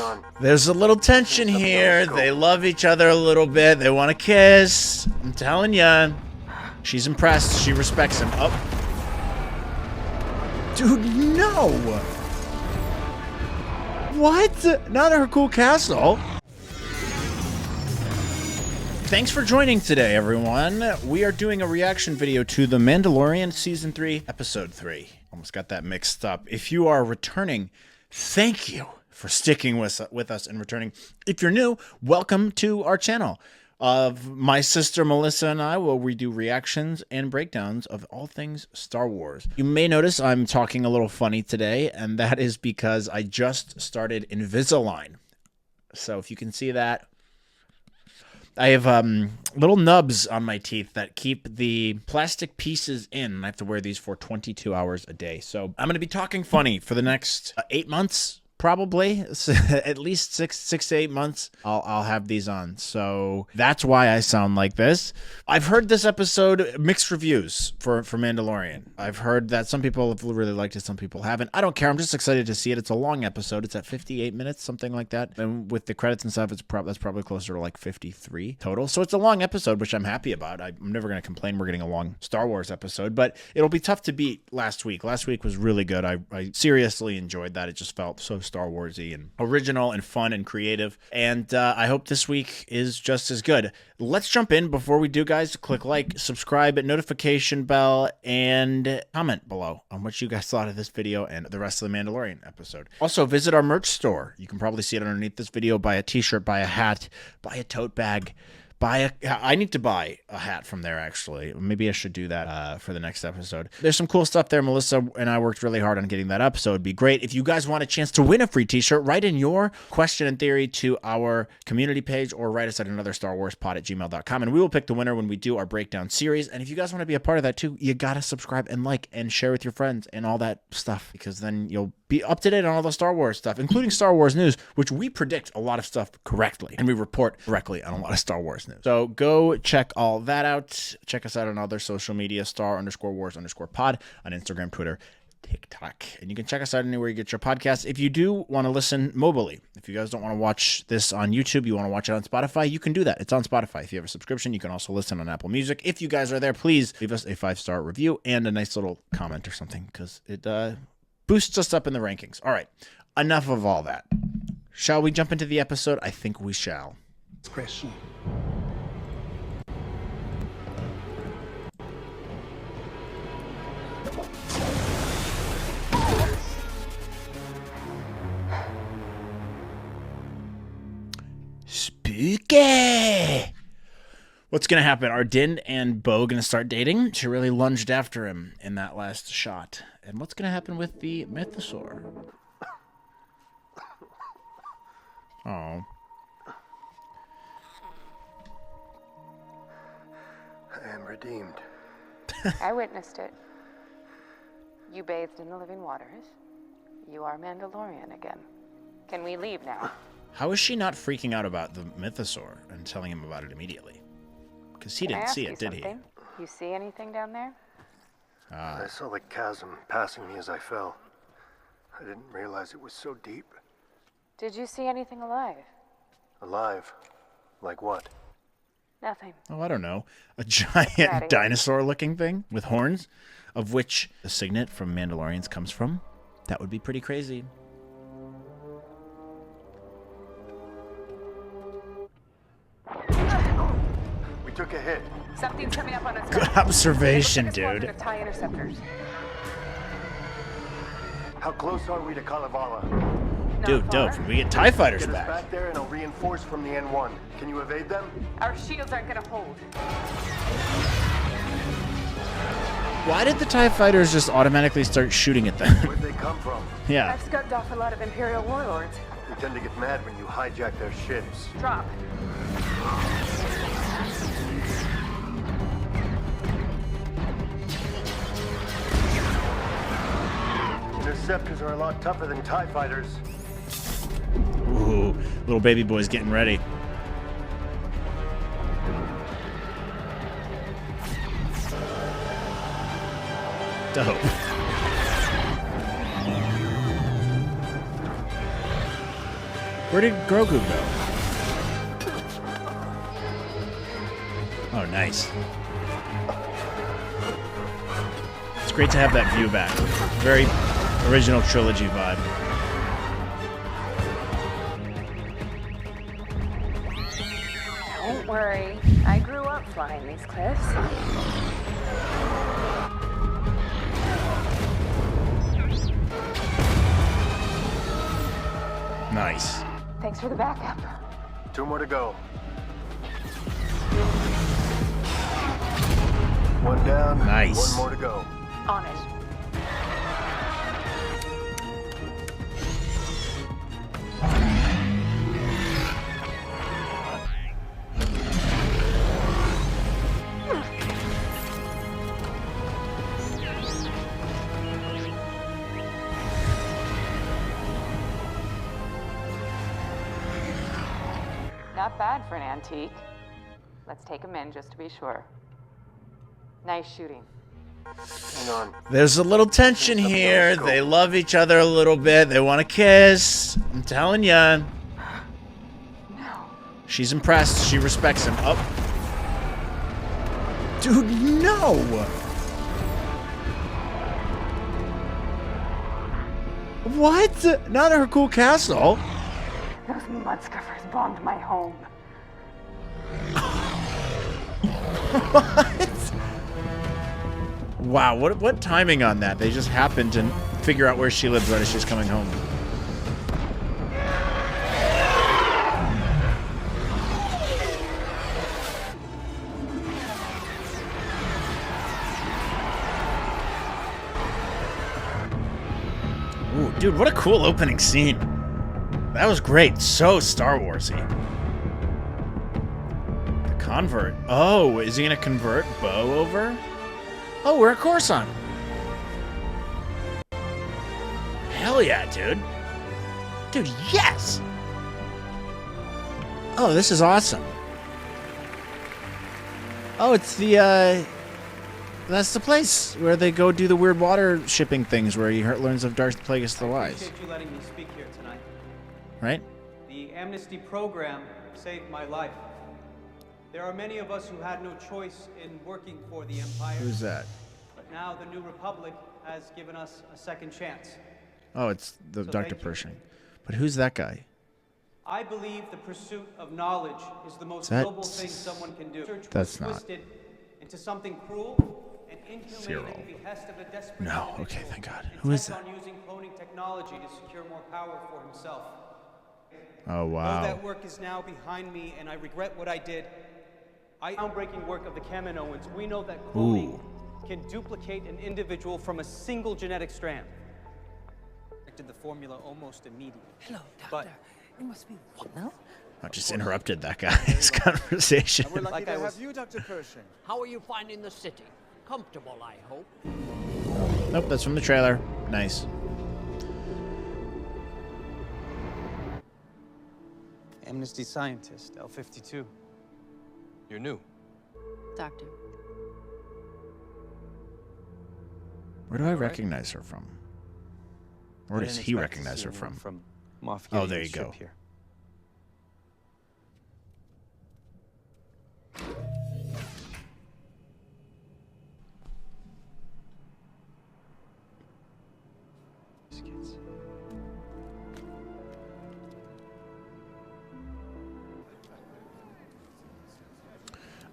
on? There's a little tension here. They love each other a little bit. They want to kiss. I'm telling ya. She's impressed. She respects him. Oh. Dude, no. What? Not her cool castle. Thanks for joining today, everyone. We are doing a reaction video to The Mandalorian Season 3, Episode 3. Almost got that mixed up. If you are returning, thank you for sticking with us and returning. If you're new, welcome to our channel. My sister Melissa and I will redo reactions and breakdowns of all things Star Wars. You may notice I'm talking a little funny today, and that is because I just started Invisalign. So if you can see that, I have little nubs on my teeth that keep the plastic pieces in. I have to wear these for 22 hours a day. So I'm going to be talking funny for the next 8 months, probably. At least six to 8 months, I'll have these on. So that's why I sound like this. I've heard this episode mixed reviews for Mandalorian. I've heard that some people have really liked it, some people haven't. I don't care. I'm just excited to see it. It's a long episode. It's at 58 minutes, something like that. And with the credits and stuff, that's probably closer to like 53 total. So it's a long episode, which I'm happy about. I'm never going to complain we're getting a long Star Wars episode, but it'll be tough to beat last week. Last week was really good. I seriously enjoyed that. It just felt so Star Warsy and original and fun and creative. And I hope this week is just as good. Let's jump in. Before we do, guys, click like, subscribe, notification bell, and comment below on what you guys thought of this video and the rest of the Mandalorian episode. Also, visit our merch store. You can probably see it underneath this video. Buy a t-shirt, buy a hat, buy a tote bag. I need to buy a hat from there, actually. Maybe I should do that for the next episode. There's some cool stuff there. Melissa and I worked really hard on getting that up, so it'd be great. If you guys want a chance to win a free t-shirt, write in your question and theory to our community page or write us at anotherstarwarspod@gmail.com, and we will pick the winner when we do our breakdown series. And if you guys want to be a part of that too, you gotta subscribe and like and share with your friends and all that stuff, because then you'll be up to date on all the Star Wars stuff, including Star Wars news, which we predict a lot of stuff correctly, and we report correctly on a lot of Star Wars news. So go check all that out. Check us out on other social media, star_wars_pod on Instagram, Twitter, TikTok. And you can check us out anywhere you get your podcasts. If you do want to listen mobily, if you guys don't want to watch this on YouTube, you want to watch it on Spotify, you can do that. It's on Spotify. If you have a subscription, you can also listen on Apple Music. If you guys are there, please leave us a 5-star review and a nice little comment or something, because it boosts us up in the rankings. All right, enough of all that. Shall we jump into the episode? I think we shall. Discretion. Spooky! What's going to happen? Are Din and Bo going to start dating? She really lunged after him in that last shot. And what's going to happen with the mythosaur? Oh. I am redeemed. I witnessed it. You bathed in the living waters. You are Mandalorian again. Can we leave now? How is she not freaking out about the mythosaur and telling him about it immediately? Because he didn't see it, did he? You see anything down there? I saw the chasm passing me as I fell. I didn't realize it was so deep. Did you see anything alive? Alive? Like what? Nothing. Oh, I don't know. A giant dinosaur-looking thing with horns, of which the signet from Mandalorians comes from. That would be pretty crazy. We took a hit. Something's coming up on us. Good observation, dude. TIE interceptors. How close are we to Kalevala? Dude, dope. We get TIE fighters Get us back. back there and I'll reinforce from the N1. Can you evade them? Our shields aren't gonna hold. Why did the TIE fighters just automatically start shooting at them? Where'd they come from? Yeah. I've scuttled off a lot of Imperial warlords. They tend to get mad when you hijack their ships. Drop. Interceptors are a lot tougher than TIE fighters. Ooh, little baby boy's getting ready. Dope. Where did Grogu go? Oh, nice. It's great to have that view back. Very original trilogy vibe. Don't worry. I grew up flying these cliffs. Nice. Thanks for the backup. 2 more to go. 1 down. Nice. 1 more to go. On it. Not bad for an antique. Let's take him in just to be sure. Nice shooting. Hang on. There's a little tension here. They love each other a little bit. They want to kiss. I'm telling ya. No. She's impressed. She respects him. Oh. Dude, no. What? Not her cool castle. Those mudscuffers bombed my home. What? Wow, what timing on that? They just happened to figure out where she lives right as she's coming home. Ooh, dude, what a cool opening scene. That was great. So Star Wars-y. The convert. Oh, is he gonna convert Bo over? Oh, we're at Coruscant. Hell yeah, dude. Dude, yes! Oh, this is awesome. Oh, it's the, that's the place where they go do the weird water shipping things where he learns of Darth Plagueis the Wise. I appreciate you letting me speak here tonight. Right? The amnesty program saved my life. There are many of us who had no choice in working for the Empire. Who's that? But now the New Republic has given us a second chance. Oh, it's the So Dr. thank you. Pershing. But who's that guy? I believe the pursuit of knowledge is the most That's- noble thing someone can do. Research that's was not- twisted into something cruel and inhumane Cyril. at the behest of a desperate No, individual okay, thank God. Who is intent that? on using cloning technology to secure more power for himself. Oh, All wow. that work is now behind me, and I regret what I did. Groundbreaking work of the Kaminoans, we know that cloning can duplicate an individual from a single genetic strand. Did the formula almost immediately. Hello, doctor. But It must be what now? I just interrupted that guy's conversation. We're lucky Like to I have was- you, Dr. Pershing. How are you finding the city? Comfortable, I hope. Nope, that's from the trailer. Nice. Amnesty scientist, L52. You're new. Doctor. Where do I recognize her from? Where I does didn't he expect to recognize see her anyone from? Moff Oh, Gideon's there you ship go. Here. Biscuits.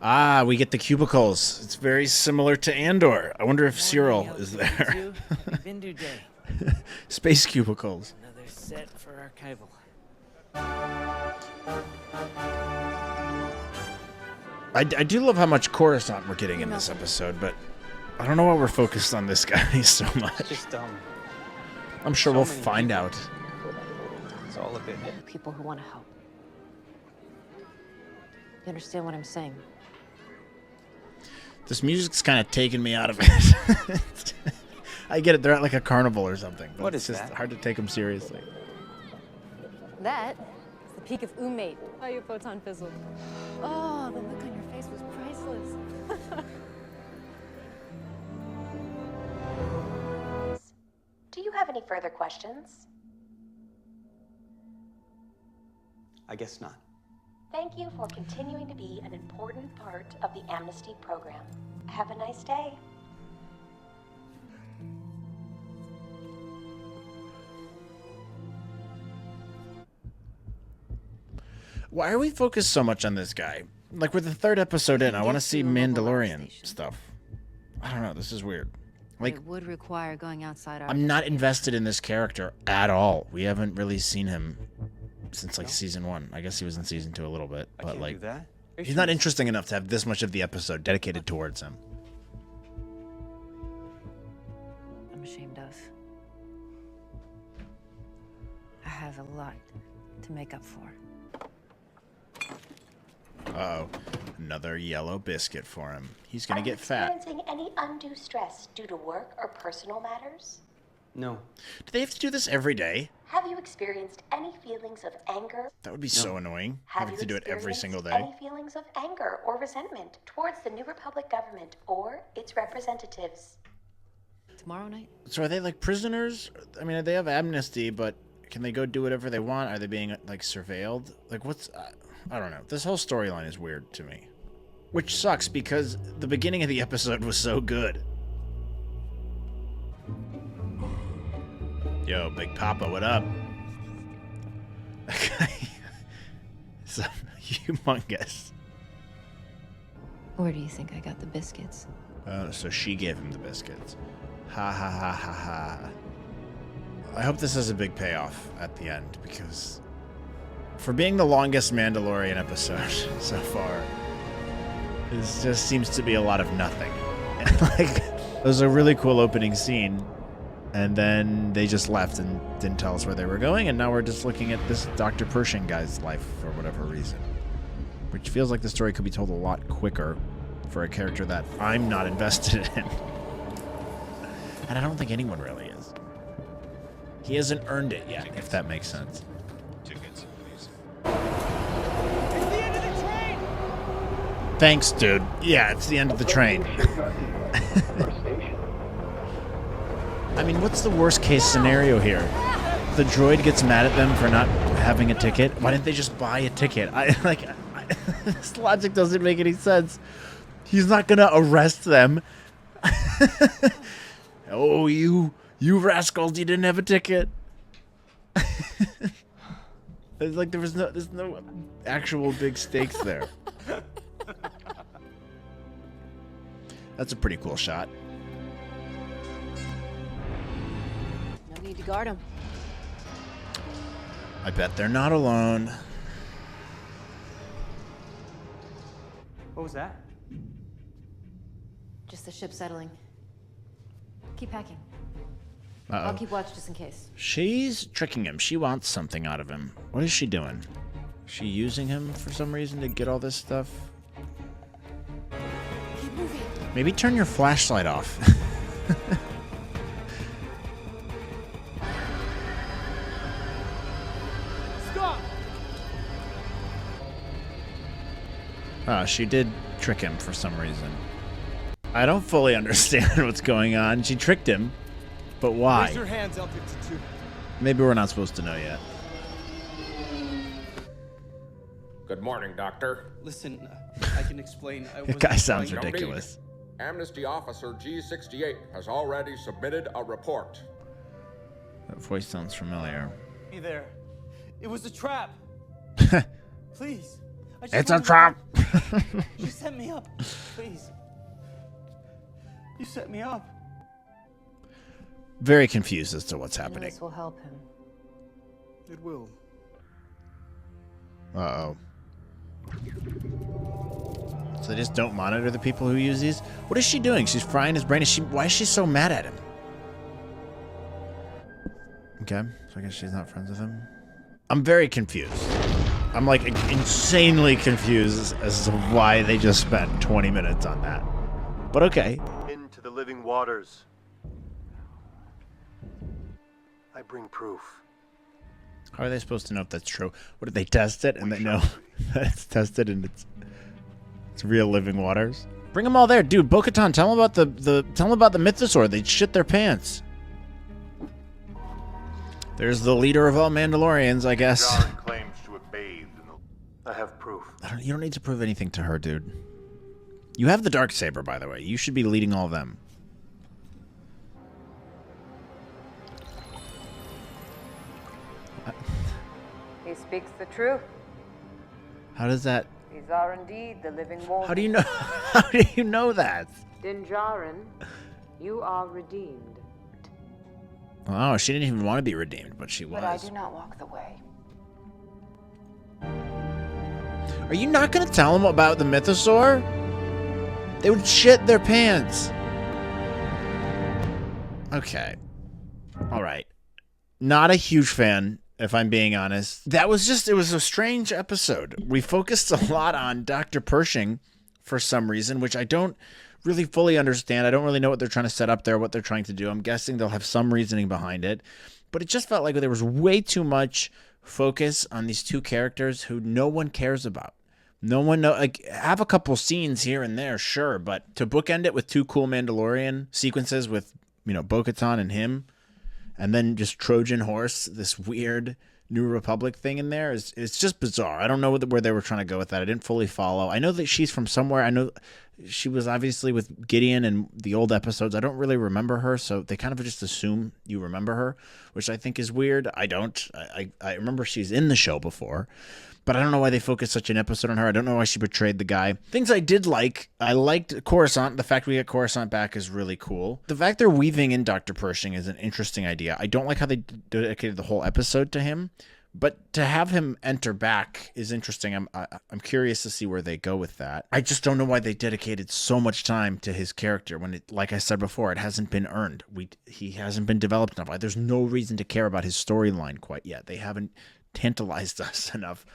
Ah, we get the cubicles. It's very similar to Andor. I wonder if Cyril is there. Bindu Day. Space cubicles. Another set for archival. I do love how much Coruscant we're getting in this episode, but I don't know why we're focused on this guy so much. Just I'm sure so we'll many find people. out. It's all a bit. People who want to help. You understand what I'm saying? This music's kind of taking me out of it. I get it. They're at like a carnival or something. But What it's is just that? hard to take them seriously. That is the peak of Umate. Oh, your photon fizzled. Oh, the look on your face was priceless. Do you have any further questions? I guess not. Thank you for continuing to be an important part of the amnesty program. Have a nice day. Why are we focused so much on this guy? Like, we're the third episode in. I want to see Mandalorian stuff. I don't know. This is weird. Like, it would require going outside our... I'm not invested in this character at all. We haven't really seen him since, like, season 1. I guess he was in season 2 a little bit. But, like, he's not interesting enough to have this much of the episode dedicated towards him. I'm ashamed of. I have a lot to make up for. Uh-oh. Another yellow biscuit for him. He's gonna get fat. Experiencing any undue stress due to work or personal matters? No. Do they have to do this every day? Have you experienced any feelings of anger? That would be so annoying, Have having you to do it every experienced single day. Any feelings of anger or resentment towards the New Republic government or its representatives? Tomorrow night? So are they like prisoners? I mean, they have amnesty, but can they go do whatever they want? Are they being, like, surveilled? Like, what's... I don't know. This whole storyline is weird to me. Which sucks, because the beginning of the episode was so good. Yo, Big Papa, what up? Okay. So humongous. Where do you think I got the biscuits? So she gave him the biscuits. Ha ha ha ha ha. I hope this has a big payoff at the end, because for being the longest Mandalorian episode so far, this just seems to be a lot of nothing. Like, it was a really cool opening scene, and then they just left and didn't tell us where they were going, and now we're just looking at this Dr. Pershing guy's life for whatever reason. Which feels like the story could be told a lot quicker for a character that I'm not invested in. And I don't think anyone really is. He hasn't earned it yet, if that makes sense. Tickets, please. It's the end of the train! Thanks, dude. Yeah, it's the end of the train. I mean, what's the worst case scenario here? The droid gets mad at them for not having a ticket. Why didn't they just buy a ticket? This logic doesn't make any sense. He's not gonna arrest them. Oh, you rascals! You didn't have a ticket. It's like there's no actual big stakes there. That's a pretty cool shot. No need to guard him. I bet they're not alone. What was that? Just the ship settling. Keep packing. Uh-oh. I'll keep watch just in case. She's tricking him. She wants something out of him. What is she doing? Is she using him for some reason to get all this stuff? Keep moving. Maybe turn your flashlight off. Stop! She did trick him for some reason. I don't fully understand what's going on. She tricked him, but why? Raise your hands, L-52. Maybe we're not supposed to know yet. Good morning, Doctor. Listen, I can explain. That guy sounds No need. ridiculous. Amnesty Officer G68 has already submitted a report. That voice sounds familiar. Be there. It was a trap. Please. I just It's a wanted to- trap! You set me up. Please. You set me up. Very confused as to what's I know happening. this will help him. It will. Uh-oh. So they just don't monitor the people who use these? What is she doing? She's frying his brain. Why is she so mad at him? Okay, so I guess she's not friends with him. I'm very confused. I'm like insanely confused as to why they just spent 20 minutes on that. But okay. Into the living waters. I bring proof. How are they supposed to know if that's true? What did they test it and they know that it's tested and it's real living waters? Bring them all there, dude. Bo-Katan, tell them about the mythosaur. They shit their pants. There's the leader of all Mandalorians, I guess. Jar claims to have bathed in You don't need to prove anything to her, dude. You have the Darksaber, by the way. You should be leading all of them. He speaks the truth. How does that... These are indeed the living waters. How do you know? How do you know that? Dinjarin, you are redeemed. Oh, she didn't even want to be redeemed, but she was. But I do not walk the way. Are you not going to tell them about the mythosaur? They would shit their pants. Okay. All right. Not a huge fan, if I'm being honest. That was just, it was a strange episode. We focused a lot on Dr. Pershing for some reason, which I don't really fully understand. I don't really know what they're trying to set up there, what they're trying to do. I'm guessing they'll have some reasoning behind it. But it just felt like there was way too much focus on these two characters who no one cares about. No one know, like, have a couple scenes here and there, sure, but to bookend it with two cool Mandalorian sequences with, you know, Bo-Katan and him, and then just Trojan Horse, this weird New Republic thing in there, it's just bizarre. I don't know where they were trying to go with that. I didn't fully follow. I know that she's from somewhere. I know she was obviously with Gideon in the old episodes. I don't really remember her, so they kind of just assume you remember her, which I think is weird. I don't. I remember she's in the show before, but I don't know why they focused such an episode on her. I don't know why she betrayed the guy. Things I did like. I liked Coruscant. The fact we get Coruscant back is really cool. The fact they're weaving in Dr. Pershing is an interesting idea. I don't like how they dedicated the whole episode to him, but to have him enter back is interesting. I'm curious to see where they go with that. I just don't know why they dedicated so much time to his character when, it, like I said before, it hasn't been earned. He hasn't been developed enough. There's no reason to care about his storyline quite yet. They haven't tantalized us enough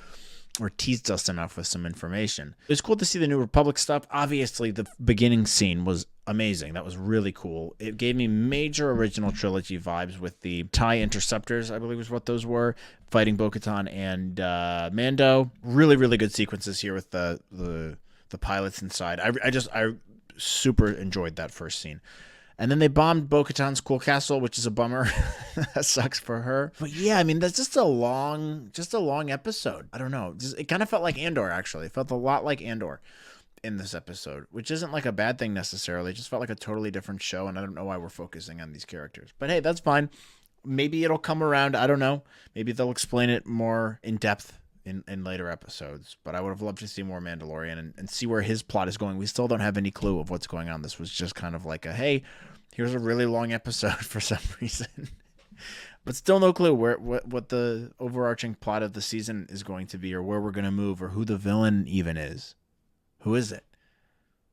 or teased us enough with some information. It was cool to see the New Republic stuff. Obviously, the beginning scene was amazing. That was really cool. It gave me major original trilogy vibes with the TIE Interceptors, I believe is what those were, fighting Bo-Katan and Mando. Really, really good sequences here with the pilots inside. I super enjoyed that first scene. And then they bombed Bo-Katan's cool castle, which is a bummer. That sucks for her. But yeah, I mean, that's just a long episode. I don't know. It kind of felt like Andor, actually. It felt a lot like Andor in this episode, which isn't like a bad thing necessarily. It just felt like a totally different show, and I don't know why we're focusing on these characters. But hey, that's fine. Maybe it'll come around. I don't know. Maybe they'll explain it more in depth in later episodes, but I would have loved to see more Mandalorian and see where his plot is going. We still don't have any clue of what's going on. This was just kind of like a, hey, here's a really long episode for some reason, but still no clue what the overarching plot of the season is going to be, or where we're going to move, or who the villain even is. Who is it?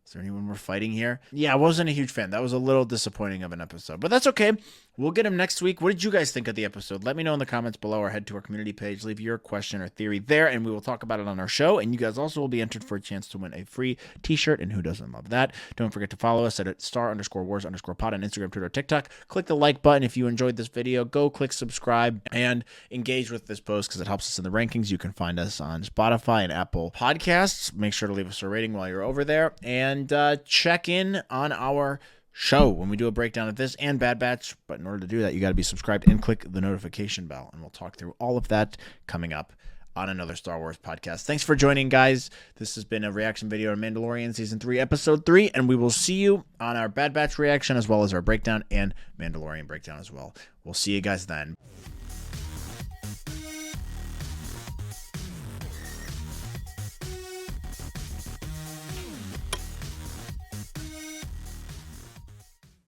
Is there anyone we're fighting here? Yeah, I wasn't a huge fan. That was a little disappointing of an episode, but that's okay. We'll get him next week. What did you guys think of the episode? Let me know in the comments below, or head to our community page. Leave your question or theory there, and we will talk about it on our show. And you guys also will be entered for a chance to win a free t-shirt, and who doesn't love that? Don't forget to follow us at @star_wars_pod on Instagram, Twitter, TikTok. Click the like button if you enjoyed this video. Go click subscribe and engage with this post because it helps us in the rankings. You can find us on Spotify and Apple Podcasts. Make sure to leave us a rating while you're over there, and check in on our show when we do a breakdown of this and Bad Batch. But in order to do that, you got to be subscribed and click the notification bell, and we'll talk through all of that coming up on another Star Wars podcast. Thanks for joining, guys. This has been a reaction video to Mandalorian Season 3, Episode 3, and we will see you on our Bad Batch reaction as well as our breakdown and Mandalorian breakdown as well. We'll see you guys then.